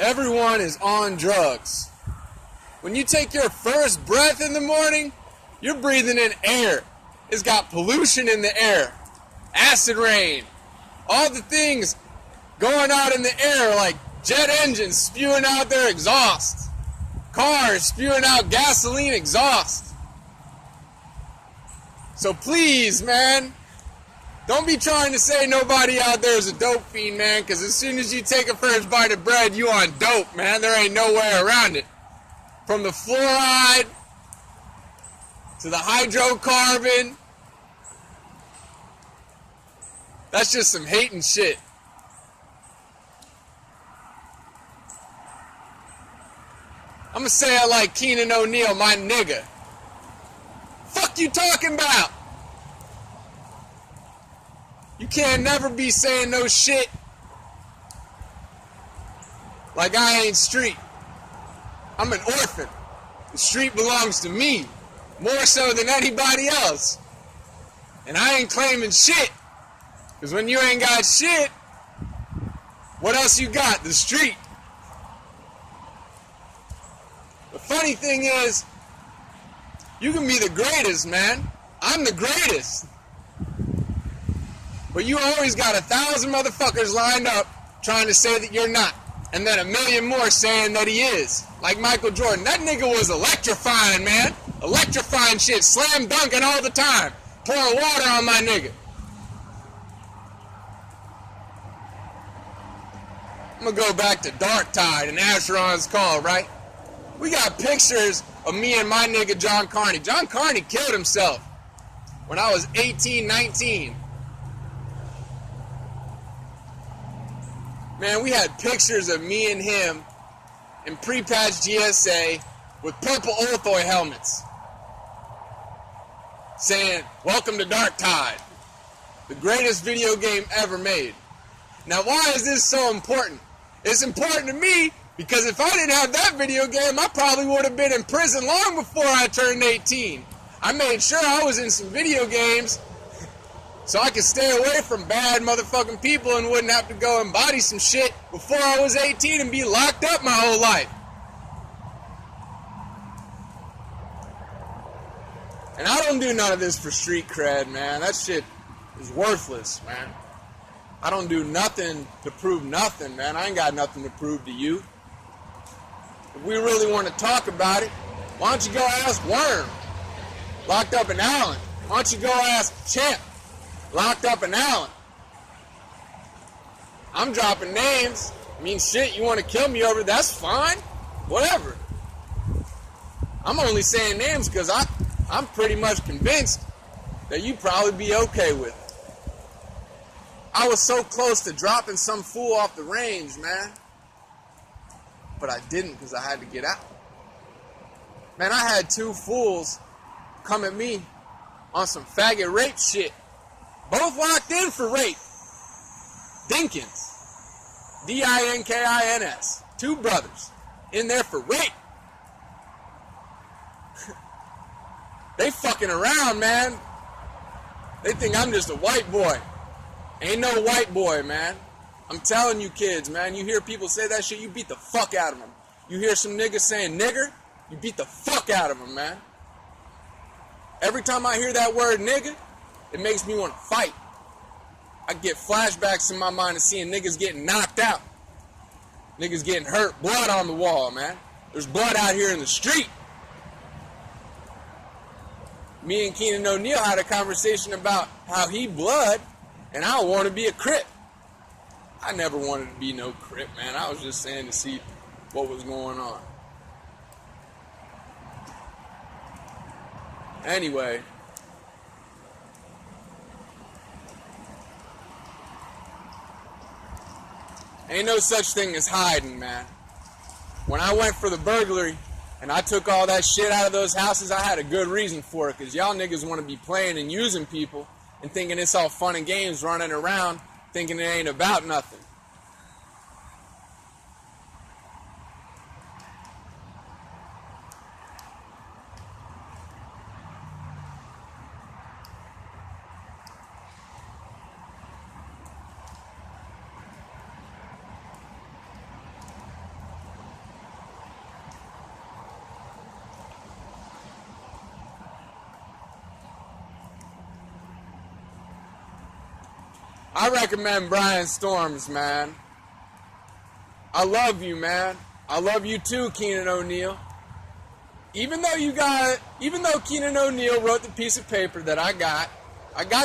Everyone is on drugs. When you take your first breath in the morning, you're breathing in air. It's got pollution in the air. Acid rain. All the things going out in the air like jet engines spewing out their exhaust. Cars spewing out gasoline exhaust. So please, man, don't be trying to say nobody out there is a dope fiend, man, because as soon as you take a first bite of bread, you on dope, man. There ain't no way around it. From the fluoride to the hydrocarbon, that's just some hating shit. I'm gonna say it like Keenan O'Neal, my nigga. Fuck you talking about? You can't never be saying no shit like I ain't street. I'm an orphan. The street belongs to me, more so than anybody else. And I ain't claiming shit. Because when you ain't got shit, what else you got? The street. The funny thing is, you can be the greatest, man. I'm the greatest. But you always got 1,000 motherfuckers lined up trying to say that you're not. And then 1,000,000 more saying that he is. Like Michael Jordan. That nigga was electrifying, man. Electrifying shit. Slam dunking all the time. Pouring water on my nigga. I'm gonna go back to Dark Tide and Asheron's Call, right? We got pictures of me and my nigga John Carney. John Carney killed himself when I was 18, 19. Man, we had pictures of me and him in pre-patch GSA with purple Orthoid helmets saying, "Welcome to Dark Tide, the greatest video game ever made." Now, why is this so important? It's important to me because if I didn't have that video game, I probably would have been in prison long before I turned 18. I made sure I was in some video games so I could stay away from bad motherfucking people and wouldn't have to go and body some shit before I was 18 and be locked up my whole life. And I don't do none of this for street cred, man. That shit is worthless, man. I don't do nothing to prove nothing, man. I ain't got nothing to prove to you. If we really want to talk about it, why don't you go ask Worm, locked up in Allen? Why don't you go ask Champ, locked up in Allen? I'm dropping names. I mean, shit, you want to kill me over, that's fine. Whatever. I'm only saying names because I'm pretty much convinced that you'd probably be okay with it. I was so close to dropping some fool off the range, man. But I didn't because I had to get out. Man, I had 2 fools come at me on some faggot rape shit. Both locked in for rape. Dinkins. Dinkins. 2 brothers in there for rape. They fucking around, man. They think I'm just a white boy. Ain't no white boy, man. I'm telling you kids, man. You hear people say that shit, you beat the fuck out of them. You hear some niggas saying nigger, you beat the fuck out of them, man. Every time I hear that word nigga, it makes me want to fight. I get flashbacks in my mind of seeing niggas getting knocked out. Niggas getting hurt. Blood on the wall, man. There's blood out here in the street. Me and Keenan O'Neal had a conversation about how he blood, and I don't want to be a Crip. I never wanted to be no Crip, man. I was just saying to see what was going on. Anyway. Ain't no such thing as hiding, man. When I went for the burglary and I took all that shit out of those houses, I had a good reason for it. Because y'all niggas want to be playing and using people and thinking it's all fun and games, running around thinking it ain't about nothing. I recommend Brian Storms, man. I love you, man. I love you too, Keenan O'Neal. Even though Keenan O'Neal wrote the piece of paper that I got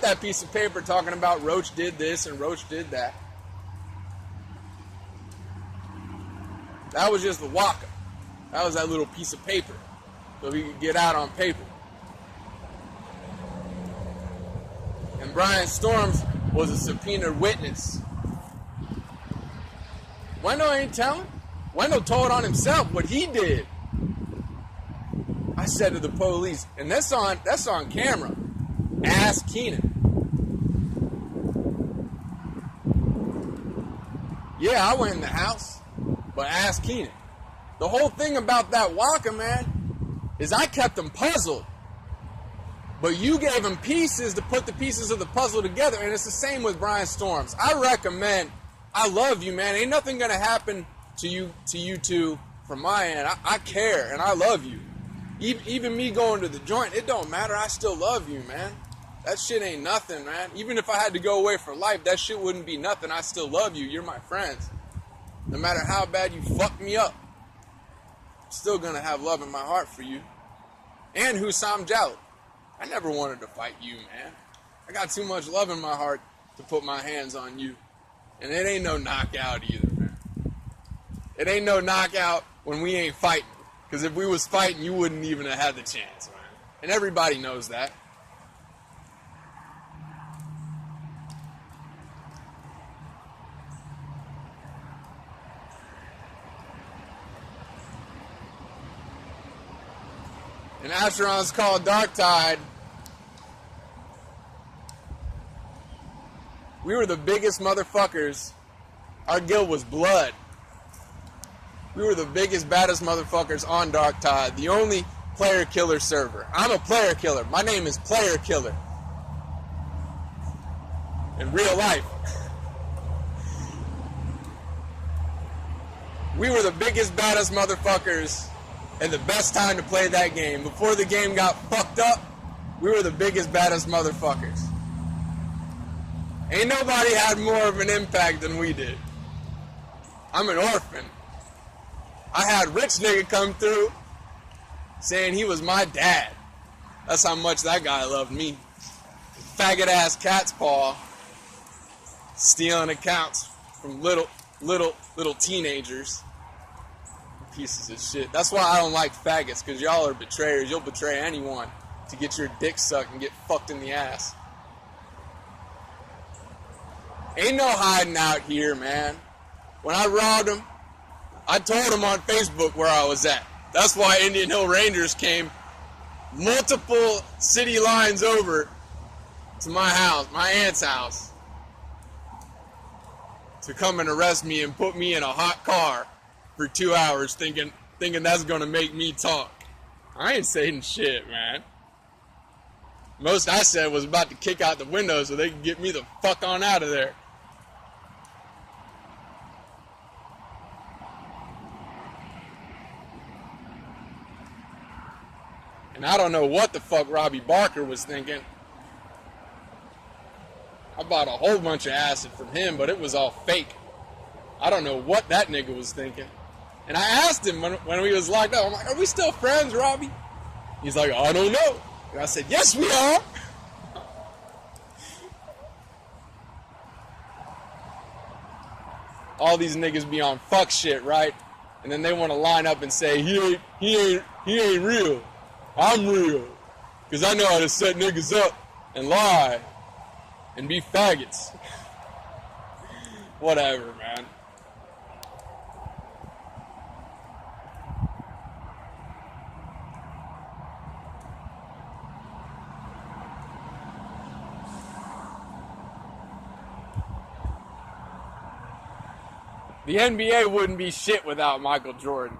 that piece of paper talking about Roach did this and Roach did that. That was just the walk-up. That was that little piece of paper so he could get out on paper. And Brian Storms was a subpoenaed witness. Wendell ain't telling. Wendell told on himself what he did. I said to the police, and that's on camera. Ask Keenan. Yeah, I went in the house, but ask Keenan. The whole thing about that Walker, man, is I kept him puzzled. But you gave him pieces to put the pieces of the puzzle together, and it's the same with Brian Storms. I love you, man. Ain't nothing gonna happen to you two from my end. I care, and I love you. Even me going to the joint, it don't matter. I still love you, man. That shit ain't nothing, man. Even if I had to go away for life, that shit wouldn't be nothing. I still love you. You're my friends. No matter how bad you fuck me up, I'm still gonna have love in my heart for you. And Hussam Jalil. I never wanted to fight you, man. I got too much love in my heart to put my hands on you. And it ain't no knockout either, man. It ain't no knockout when we ain't fighting. Because if we was fighting, you wouldn't even have had the chance, man. And everybody knows that. And Asheron's called Dark Tide. We were the biggest motherfuckers. Our guild was blood. We were the biggest, baddest motherfuckers on Dark Tide. The only player killer server. I'm a player killer. My name is Player Killer. In real life. We were the biggest, baddest motherfuckers. And the best time to play that game. Before the game got fucked up, we were the biggest, baddest motherfuckers. Ain't nobody had more of an impact than we did. I'm an orphan. I had rich nigga come through saying he was my dad. That's how much that guy loved me. Faggot ass cat's paw stealing accounts from little teenagers. Pieces of shit. That's why I don't like faggots, because y'all are betrayers. You'll betray anyone to get your dick sucked and get fucked in the ass. Ain't no hiding out here, man. When I robbed him, I told him on Facebook where I was at. That's why Indian Hill Rangers came multiple city lines over to my house, my aunt's house, to come and arrest me and put me in a hot car for 2 hours thinking that's gonna make me talk. I ain't saying shit, man. Most I said was about to kick out the window so they could get me the fuck on out of there. And I don't know what the fuck Robbie Barker was thinking. I bought a whole bunch of acid from him, but it was all fake. I don't know what that nigga was thinking. And I asked him when we was locked up, I'm like, are we still friends, Robbie? He's like, I don't know. And I said, yes, we are. All these niggas be on fuck shit, right? And then they want to line up and say, he ain't real. I'm real. Because I know how to set niggas up and lie and be faggots. Whatever, man. The NBA wouldn't be shit without Michael Jordan.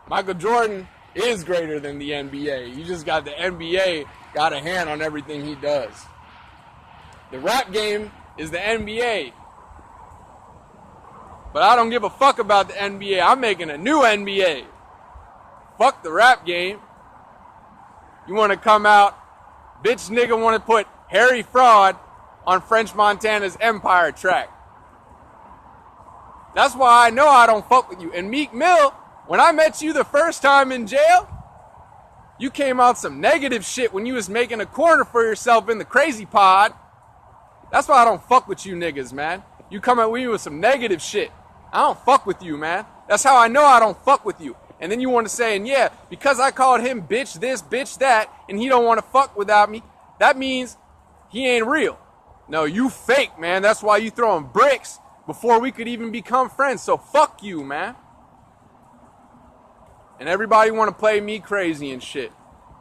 Michael Jordan is greater than the NBA. You just got the NBA got a hand on everything he does. The rap game is the NBA. But I don't give a fuck about the NBA. I'm making a new NBA. Fuck the rap game. You want to come out, bitch nigga want to put Harry Fraud on French Montana's Empire track. That's why I know I don't fuck with you. And Meek Mill, when I met you the first time in jail, you came out some negative shit when you was making a corner for yourself in the crazy pod. That's why I don't fuck with you niggas, man. You come at me with some negative shit. I don't fuck with you, man. That's how I know I don't fuck with you. And then you want to say, and yeah, because I called him bitch this, bitch that, and he don't want to fuck without me, that means he ain't real. No, you fake, man. That's why you throwing bricks before we could even become friends. So fuck you, man. And everybody want to play me crazy and shit.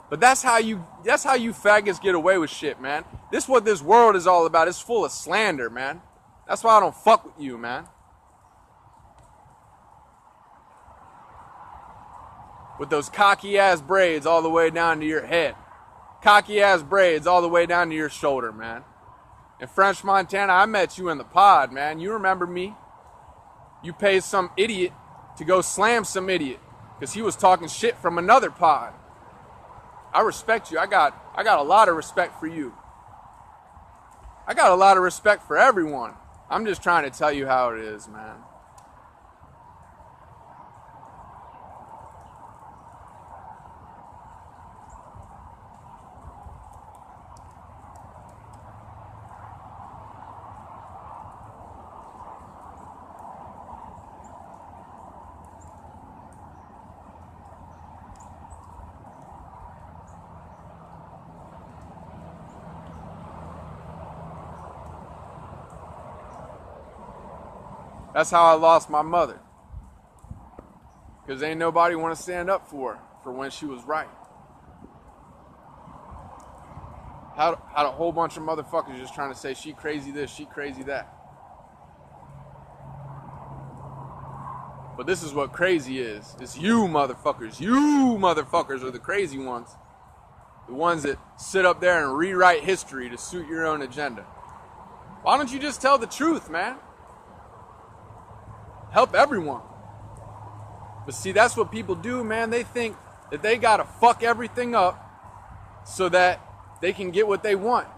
But that's how you faggots get away with shit, man. This is what this world is all about. It's full of slander, man. That's why I don't fuck with you, man. With those cocky ass braids all the way down to your head. Cocky ass braids all the way down to your shoulder, man. In French Montana, I met you in the pod, man. You remember me. You paid some idiot to go slam some idiot because he was talking shit from another pod. I respect you. I got a lot of respect for you. I got a lot of respect for everyone. I'm just trying to tell you how it is, man. That's how I lost my mother. Because ain't nobody want to stand up for her for when she was right. Had a whole bunch of motherfuckers just trying to say she crazy this, she crazy that. But this is what crazy is. It's you motherfuckers. You motherfuckers are the crazy ones. The ones that sit up there and rewrite history to suit your own agenda. Why don't you just tell the truth, man? Help everyone. But see, that's what people do, man. They think that they gotta fuck everything up so that they can get what they want.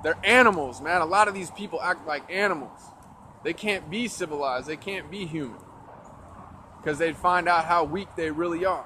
They're animals, man. A lot of these people act like animals. They can't be civilized. They can't be human. Because they'd find out how weak they really are.